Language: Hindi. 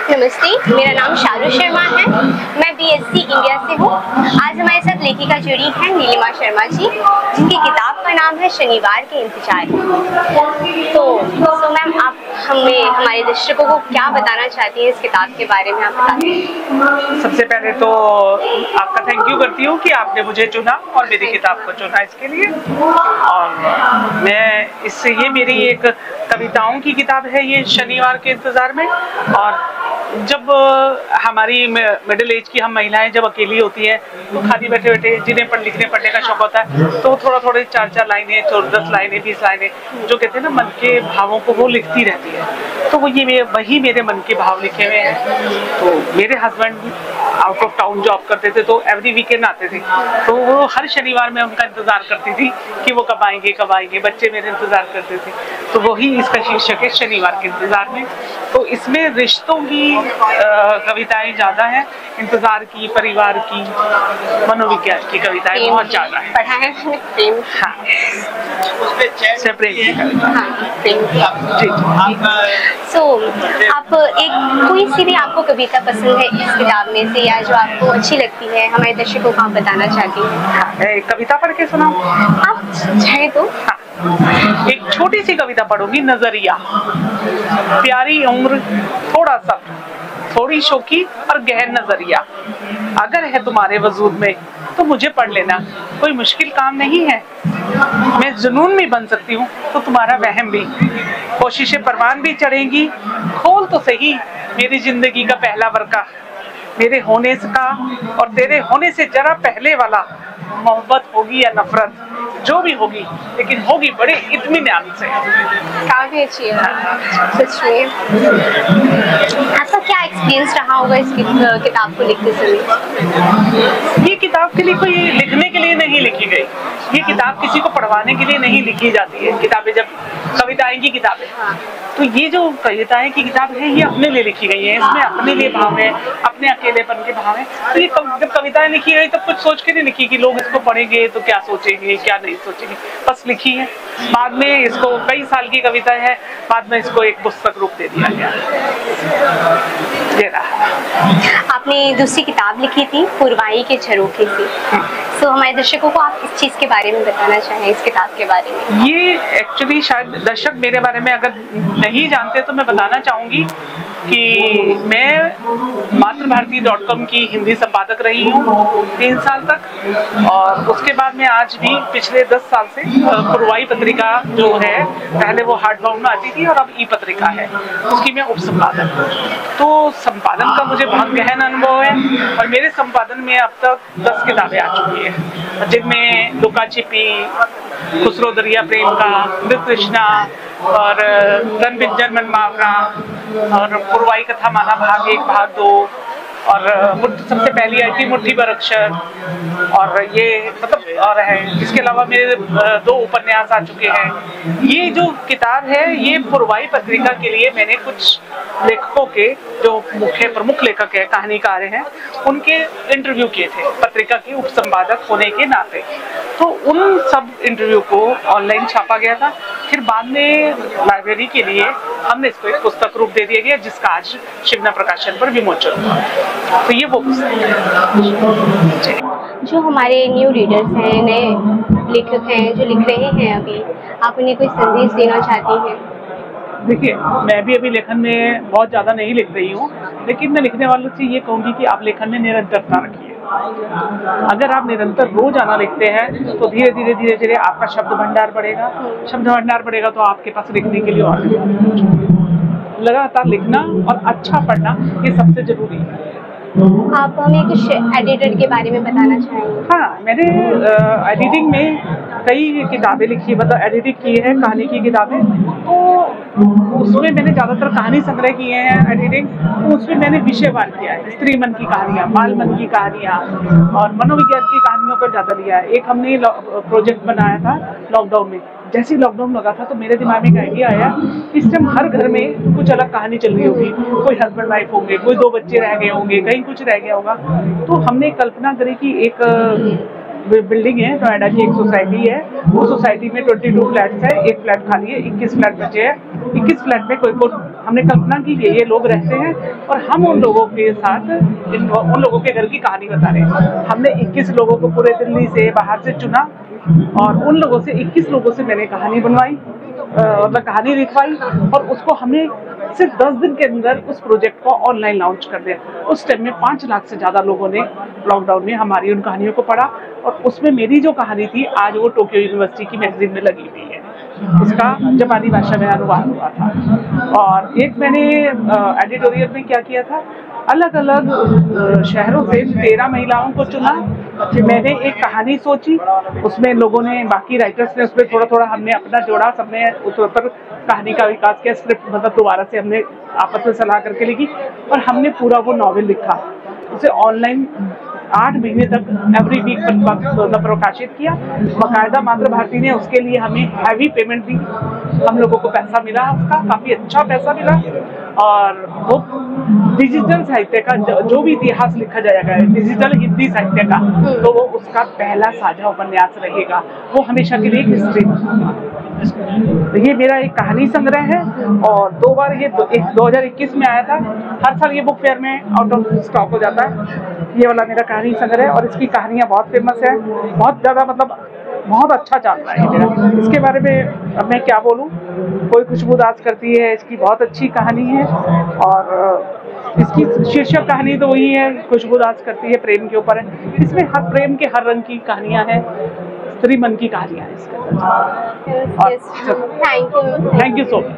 नमस्ते, मेरा नाम शारू शर्मा है। मैं बीएससी इंडिया से हूँ। आज हमारे साथ लेखिका जुड़ी हैं नीलिमा शर्मा जी, जिनकी किताब का नाम है शनिवार के इंतजार। तो मैम, आप हमें हमारे दर्शकों को क्या बताना चाहती हैं इस किताब के बारे में, आप बताइए। सबसे पहले तो आपका थैंक यू करती हूँ कि आपने मुझे चुना और मेरी किताब को चुना इसके लिए। और मैं इससे ये मेरी एक कविताओं की किताब है ये शनिवार के इंतजार में। और जब हमारी मिडिल एज की हम महिलाएं जब अकेली होती हैं तो खाली बैठे बैठे जिन्हें लिखने पढ़ने का शौक होता है तो थोड़ा 4 लाइनें 10 लाइनें 20 लाइनें जो कहते हैं ना मन के भावों को वो लिखती रहती है। तो वो ये वही मेरे मन के भाव लिखे हुए हैं। तो मेरे husband out of town job करते थे तो एवरी वीकेंड आते थे, तो वो हर शनिवार में उनका इंतजार करती थी कि वो कब आएंगे। बच्चे मेरे इंतजार करते थे। तो वही इसका शीर्षक है शनिवार के इंतजार में। तो इसमें रिश्तों की कविताएं ज्यादा हैं, इंतजार की, परिवार की, मनोविज्ञान की कविताएं बहुत ज्यादा है। पढ़ा है प्रेम, हाँ, प्रेम की कविता। हाँ, प्रेम जी। आप कोई सी भी आपको कविता पसंद है इस किताब में से, या जो आपको अच्छी लगती है, हमारे दर्शकों को आप बताना चाहती हैं? कविता पढ़ के सुनाऊं? आप चाहे तो। हाँ, एक छोटी सी कविता पढ़ूंगी। नजरिया। प्यारी उम्र, थोड़ा सा, थोड़ी शौकी और गहन नजरिया, अगर है तुम्हारे वजूद में तो मुझे पढ़ लेना, कोई मुश्किल काम नहीं है। मैं जुनून भी बन सकती हूँ तो तुम्हारा वहम भी, कोशिशें परवान भी चढ़ेंगी। खोल तो सही मेरी जिंदगी का पहला वर्का, मेरे होने का और तेरे होने से जरा पहले वाला। मोहब्बत होगी या नफरत, जो भी होगी, लेकिन होगी बड़े इत्मीनान से। काफी अच्छी है सच में। आपका क्या एक्सपीरियंस रहा होगा इस किताब को लिखते समय? ये किताब के लिए कोई लिखने के लिए नहीं लिखी गई, ये किताब किसी को पढ़वाने के लिए नहीं लिखी जाती है। किताबें जब कविताएं की किताबें, तो ये जो कविताएं की किताब है ये अपने लिए लिखी गई है। इसमें अपने लिए भाव है, अपने अकेलेपन के भाव है। तो ये जब कविताएं लिखी गई तब कुछ सोच के नहीं लिखी कि लोग इसको पढ़ेंगे तो क्या सोचेंगे क्या नहीं सोचेंगे, बस लिखी है। बाद में इसको, कई साल की कविता है, बाद में इसको एक पुस्तक रूप दे दिया गया। आपने दूसरी किताब लिखी थी पुरवाई के झरोखे से, तो हमारे दर्शकों को आप इस चीज के बारे में बताना चाहें, इस किताब के बारे में? ये एक्चुअली शायद दर्शक मेरे बारे में अगर नहीं जानते तो मैं बताना चाहूंगी कि मैं मातृभारती.com की हिंदी संपादक रही हूँ 3 साल तक। और उसके बाद में आज भी पिछले 10 साल से पुरवाई पत्रिका जो है, पहले वो हार्ड बाउंड में आती थी और अब ई पत्रिका है, उसकी मैं उप संपादक हूँ। तो संपादन का मुझे बहुत गहन अनुभव है और मेरे संपादन में अब तक 10 किताबें आ चुकी है, जिनमें लुका छिपी, खुसरो दरिया प्रेम का, मृत तृष्णा और रन बिंजन मन मावरा और पुरवाई कथा माला भाग 1 भाग 2 और सबसे पहली आई थी मुट्ठी भर अक्षर। और ये मतलब और है, इसके अलावा मेरे 2 उपन्यास आ चुके हैं। ये जो किताब है ये पुरवाई पत्रिका के लिए मैंने कुछ लेखकों के, जो मुख्य प्रमुख लेखक है, कहानीकार हैं, उनके इंटरव्यू किए थे पत्रिका के उप संपादक होने के नाते। तो उन सब इंटरव्यू को ऑनलाइन छापा गया था। फिर बाद में लाइब्रेरी के लिए हमने इसको एक पुस्तक रूप दे दिया गया, जिसका आज शिवना प्रकाशन पर विमोचन हुआ। तो ये वो पुस्तक है। जो हमारे न्यू रीडर्स हैं, नए लेखक हैं जो लिख रहे हैं अभी, आप उन्हें कोई संदेश देना चाहती हैं? देखिए, मैं भी अभी लेखन में बहुत ज़्यादा नहीं लिख रही हूँ, लेकिन मैं लिखने वालों से ये कहूँगी कि आप लेखन में निरंतरता रखिए। अगर आप निरंतर रोजाना लिखते हैं तो धीरे धीरे आपका शब्द भंडार बढ़ेगा। शब्द भंडार बढ़ेगा तो आपके पास लिखने के लिए और लगातार लिखना और अच्छा पढ़ना ये सबसे जरूरी है। आप हमें कुछ एडिटर के बारे में बताना चाहेंगे? हाँ, मैंने एडिटिंग में कई किताबें लिखी, मतलब एडिटिंग की है कहानी की किताबें। तो उसमें मैंने ज़्यादातर कहानी संग्रह किए हैं एडिटिंग। तो उसमें मैंने विषयवार किया है, स्त्री मन की कहानियाँ, बाल मन की कहानियाँ और मनोविज्ञान की कहानियों पर ज़्यादा लिया है। एक हमने प्रोजेक्ट बनाया था लॉकडाउन में। जैसे ही लॉकडाउन लगा था तो मेरे दिमाग में एक आइडिया आया, इस टाइम हर घर में कुछ अलग कहानी चल रही होगी, कोई हस्बैंड वाइफ होंगे, कोई 2 बच्चे रह गए होंगे, कहीं कुछ रह गया होगा। तो हमने कल्पना करी कि एक बिल्डिंग है, नोएडा की एक सोसाइटी है। वो सोसाइटी में 22 फ्लैट्स है, एक फ्लैट खाली है, 21 फ्लैट बचे हैं। 21 फ्लैट में कोई हमने कल्पना की कि ये लोग रहते हैं और हम उन लोगों के साथ उन लोगों के घर की कहानी बता रहे हैं। हमने 21 लोगों को पूरे दिल्ली से बाहर से चुना और उन लोगों से 21 लोगों से मैंने कहानी बनवाई, मतलब कहानी लिखवाई और उसको हमें सिर्फ 10 दिन के अंदर उस प्रोजेक्ट को ऑनलाइन लॉन्च कर दिया। उस टाइम में 5 लाख से ज़्यादा लोगों ने लॉकडाउन में हमारी उन कहानियों को पढ़ा और उसमें मेरी जो कहानी थी आज वो टोक्यो यूनिवर्सिटी की मैगजीन में लगी हुई है। उसका जापानी भाषा में अनुवाद हुआ था। और एक मैंने एडिटोरियल में क्या किया था, अलग अलग शहरों से 13 महिलाओं को चुना। मैंने एक कहानी सोची, उसमें लोगों ने, बाकी राइटर्स ने उसमें थोड़ा थोड़ा हमने अपना जोड़ा, सबने उस पर कहानी का विकास किया। स्क्रिप्ट मतलब दोबारा से हमने आपस में सलाह करके लिखी और हमने पूरा वो नॉवेल लिखा। उसे ऑनलाइन 8 महीने तक एवरी वीक प्रकाशित किया। बाकायदा मातृ भारती ने उसके लिए हमें हैवी पेमेंट दी, हम लोगों को पैसा मिला, उसका काफ़ी अच्छा पैसा मिला। और वो डिजिटल साहित्य का जो भी इतिहास लिखा जाएगा, डिजिटल हिंदी साहित्य का, तो वो उसका पहला साझा उपन्यास रहेगा, वो हमेशा के लिए एक हिस्ट्री। ये मेरा एक कहानी संग्रह है और 2 बार ये 2021 में आया था। हर साल ये बुक फेयर में आउट ऑफ स्टॉक हो जाता है। ये वाला मेरा कहानी संग्रह है और इसकी कहानियाँ बहुत फेमस है, बहुत ज़्यादा, मतलब बहुत अच्छा चल रहा है मेरा। इसके बारे में अब मैं क्या बोलूँ, कोई खुशबूदास करती है, इसकी बहुत अच्छी कहानी है और इसकी शीर्षक कहानी तो वही है, खुशबूदास करती है, प्रेम के ऊपर है। इसमें हर प्रेम के हर रंग की कहानियाँ हैं, स्त्री मन की कहानियाँ हैं इसके अंदर। Thank you so much.